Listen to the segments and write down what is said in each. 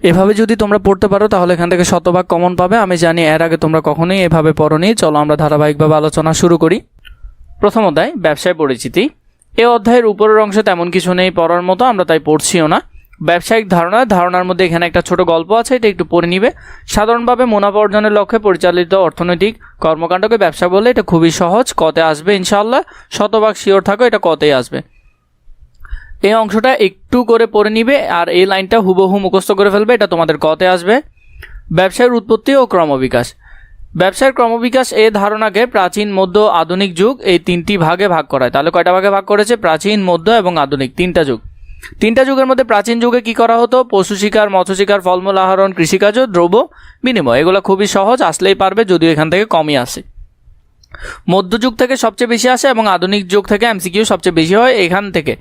এভাবে যদি তোমরা পড়তে পারো তাহলে এখান থেকে শতভাগ কমন পাবে। আমি জানি এর আগে তোমরা কখনোই এভাবে পড়োনি। চলো আমরা ধারাবাহিকভাবে আলোচনা শুরু করি। প্রথম অধ্যায় ব্যবসায় পরিচিতি। এই অধ্যায়ের উপরের অংশ তেমন কিছু নেই পড়ার মতো, আমরা তাই পড়ছিও না। ব্যবসায়িক ধারণার মধ্যে এখানে একটা ছোট গল্প আছে, এটা একটু পড়ে নিবে। সাধারণভাবে মুনাফা অর্জনের লক্ষ্যে পরিচালিত অর্থনৈতিক কর্মকাণ্ডকে ব্যবসা বলে। এটা খুবই সহজ, কতে আসবে ইনশাআল্লাহ, শতভাগ শিওর থাকো এটা কতেই আসবে। এই অংশটা একটু করে পড়ে নিবে আর এই লাইনটা হুবহু মুখস্থ করে ফেলবে, এটা তোমাদের কতে আসবে। ব্যবসায়ের উৎপত্তি ও ক্রমবিকাশ। ব্যবসায়ের ক্রমবিকাশ এই ধারণাকে প্রাচীন, মধ্য, আধুনিক যুগ এই তিনটি ভাগে ভাগ করা হয়। তাহলে কয়টা ভাগে ভাগ করেছে? প্রাচীন, মধ্য এবং আধুনিক, তিনটা যুগ। তিনটা যুগের মধ্যে প্রাচীন যুগে কি করা হতো? পশু শিকার, মৎস্য শিকার, ফলমূল আহরণ, কৃষিকাজ ও দ্রব্য বিনিময়। এগুলো খুবই সহজ, আসলেই পারবে, যদিও এখান থেকে কমই আসে। মধ্যযুগ থেকে সবচেয়ে বেশি আসে এবং আধুনিক যুগ থেকে এমসিকিউ সবচেয়ে বেশি হয়। এখান থেকে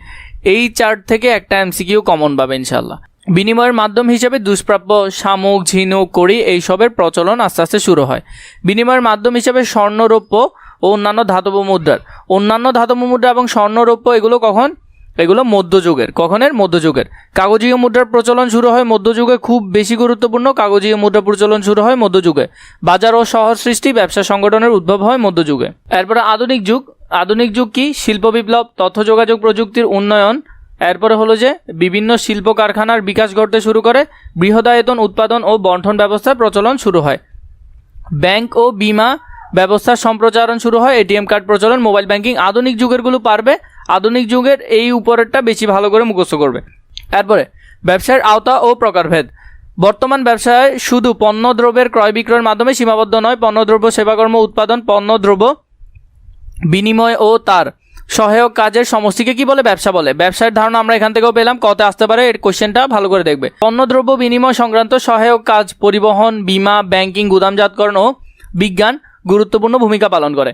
এই চার্ট থেকে একটা এমসিকিউ কমন পাবে ইনশাল্লাহ। বিনিময়ের মাধ্যম হিসেবে দুষ্প্রাপ্য, শামুক, ঝিনুক, কড়ি এইসবের প্রচলন আস্তে আস্তে শুরু হয়। বিনিময়ের মাধ্যম হিসেবে স্বর্ণ, রৌপ্য ও অন্যান্য ধাতব মুদ্রা এবং স্বর্ণ, রৌপ্য এগুলো মধ্যযুগের। কখনের? মধ্যযুগের। কাগজীয় মুদ্রার প্রচলন শুরু হয় মধ্যযুগে, খুব বেশি গুরুত্বপূর্ণ। কাগজীয় মুদ্রার প্রচলন শুরু হয় মধ্যযুগে। বাজার ও শহর সৃষ্টি, ব্যবসা সংগঠনের উদ্ভব হয় মধ্যযুগে। এরপরে আধুনিক যুগ। আধুনিক যুগ কি? শিল্প বিপ্লব, তথ্য যোগাযোগ প্রযুক্তির উন্নয়ন। এরপরে হলো যে বিভিন্ন শিল্প কারখানার বিকাশ ঘটতে শুরু করে, বৃহদায়তন উৎপাদন ও বন্টন ব্যবস্থার প্রচলন শুরু হয়। ব্যাংক ও বিমা ব্যবস্থার সম্প্রচারণ শুরু হয়, এটিএম কার্ড প্রচলন, মোবাইল ব্যাংকিং। আধুনিক যুগেরগুলো পারবে, আধুনিক যুগের এই উপরেরটা বেশি ভালো করে মুখস্থ করবে। এরপরে ব্যবসার আওতা ও প্রকারভেদ। বর্তমান ব্যবসায় শুধু পণ্য দ্রব্যের ক্রয় বিক্রয়ের মাধ্যমে সীমাবদ্ধ নয়, পণ্যদ্রব্য, সেবাকর্ম, উৎপাদন, পণ্যদ্রব্য বিনিময় ও তার সহায়ক কাজের সমষ্টিকে কি বলে? ব্যবসা বলে। ব্যবসার ধারণা আমরা এখান থেকেও পেলাম, কতে আসতে পারে, এর কোশ্চেনটা ভালো করে দেখবে। পণ্যদ্রব্য বিনিময় সংক্রান্ত সহায়ক কাজ পরিবহন, বিমা, ব্যাংকিং, গুদামজাতকরণ ও বিজ্ঞান গুরুত্বপূর্ণ ভূমিকা পালন করে।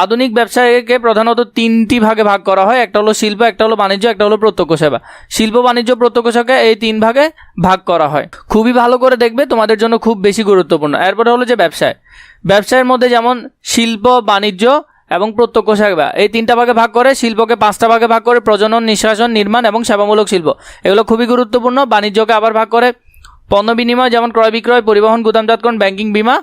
আধুনিক ব্যবসায়কে প্রধানত তিনটি ভাগে ভাগ করা হয়, একটা হলো শিল্প, একটা হলো বাণিজ্য, একটা হলো প্রত্যক্ষ সেবা। শিল্প, বাণিজ্য, প্রত্যক্ষ সেবাকে এই তিন ভাগে ভাগ করা হয়। খুবই ভালো করে দেখবে, তোমাদের জন্য খুব বেশি গুরুত্বপূর্ণ। এরপরে হলো যে ব্যবসায়ের মধ্যে যেমন শিল্প, বাণিজ্য এবং প্রত্যক্ষ সেবা এই তিনটা ভাগে ভাগ করে। শিল্পকে পাঁচটা ভাগে ভাগ করে, প্রজনন, নিষ্কাশন, নির্মাণ এবং সেবামূলক শিল্প, এগুলো খুবই গুরুত্বপূর্ণ। বাণিজ্যকে আবার ভাগ করে পণ্য বিনিময়, যেমন ক্রয় বিক্রয়, পরিবহন, গুদামজাতকরণ, ব্যাংকিং, বিমা,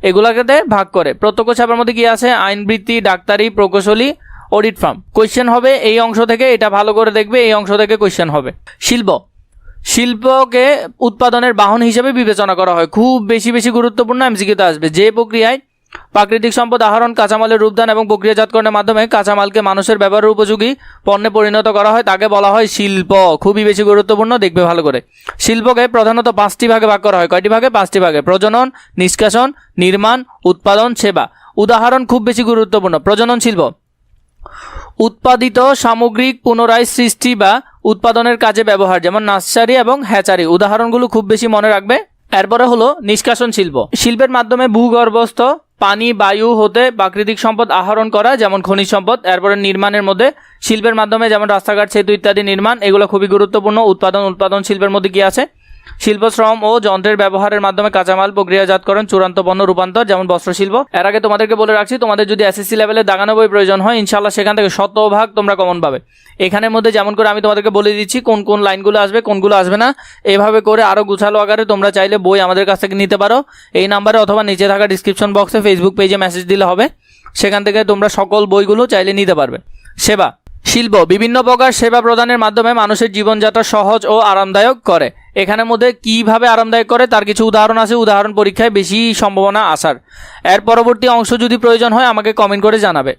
এগুলোকে ভাগ করে। প্রত্যক্ষ সেবার মধ্যে কি আছে? আইন বৃত্তি, ডাক্তারি, প্রকৌশলী, অডিট ফার্ম। কোয়েশ্চেন হবে এই অংশ থেকে, এটা ভালো করে দেখবে, এই অংশ থেকে কোয়েশ্চেন হবে। শিল্পকে উৎপাদনের বাহন হিসেবে বিবেচনা করা হয়, খুব বেশি গুরুত্বপূর্ণ, এমসিকিউতে আসবে। যে প্রক্রিয়ায় প্রাকৃতিক সম্পদ আহরণ, কাঁচামালের রূপদান এবং প্রক্রিয়াজাতকরণের মাধ্যমে কাঁচামালকে মানুষের ব্যবহারের উপযোগী পণ্যে পরিণত করা হয়, তাকে বলা হয় শিল্প। খুবই বেশি গুরুত্বপূর্ণ, দেখবে ভালো করে। শিল্পকে প্রধানত পাঁচটি ভাগে ভাগ করা হয়। কয়টি ভাগে? পাঁচটি ভাগে। প্রজনন, নিষ্কাশন, নির্মাণ, উৎপাদন, সেবা। উদাহরণ খুব বেশি গুরুত্বপূর্ণ। প্রজনন শিল্প উৎপাদিত সামগ্রিক পুনরায় সৃষ্টি বা উৎপাদনের কাজে ব্যবহার, যেমন নার্সারি এবং হ্যাচারি। উদাহরণগুলো খুব বেশি মনে রাখবে। এরপরে হলো নিষ্কাশন শিল্প। শিল্পের মাধ্যমে ভূগর্ভস্থ পানি, বায়ু হতে প্রাকৃতিক সম্পদ আহরণ করা, যেমন খনিজ সম্পদ। এরপরে নির্মাণের মধ্যে শিল্পের মাধ্যমে যেমন রাস্তাঘাট, সেতু ইত্যাদি নির্মাণ, এগুলো খুবই গুরুত্বপূর্ণ। উৎপাদন শিল্পের মধ্যে কি আছে? শিল্প, শ্রম ও যন্ত্রের ব্যবহারের মাধ্যমে কাঁচামাল প্রক্রিয়াজাতকরণ, চূড়ান্ত পণ্য রূপান্তর, যেমন বস্ত্রশিল্প। এর আগে তোমাদেরকে বলে রাখছি, তোমাদের যদি এসএসসি লেভেলে দাগানো বই প্রয়োজন হয় ইনশাআল্লাহ সেখান থেকে শতভাগ তোমরা কমন পাবে। এখানের মধ্যে যেমন করে আমি তোমাদেরকে বলে দিচ্ছি কোন কোন লাইনগুলো আসবে, কোনগুলো আসবে না, এভাবে করে আরও গুছালো আকারে তোমরা চাইলে বই আমাদের কাছ থেকে নিতে পারো। এই নাম্বারে অথবা নিচে থাকা ডিসক্রিপশন বক্সে ফেসবুক পেজে মেসেজ দিলে হবে, সেখান থেকে তোমরা সকল বইগুলো চাইলে নিতে পারবে। সেবা শিল্প বিভিন্ন প্রকার সেবা প্রদানের মাধ্যমে মানুষের জীবনযাত্রা সহজ ও আরামদায়ক করে। এখানের মধ্যে কিভাবে আরামদায়ক করে তার কিছু উদাহরণ আছে, উদাহরণ পরীক্ষায় বেশি সম্ভাবনা আসার। এর পরবর্তী অংশ যদি প্রয়োজন হয় আমাকে কমেন্ট করে জানাবে।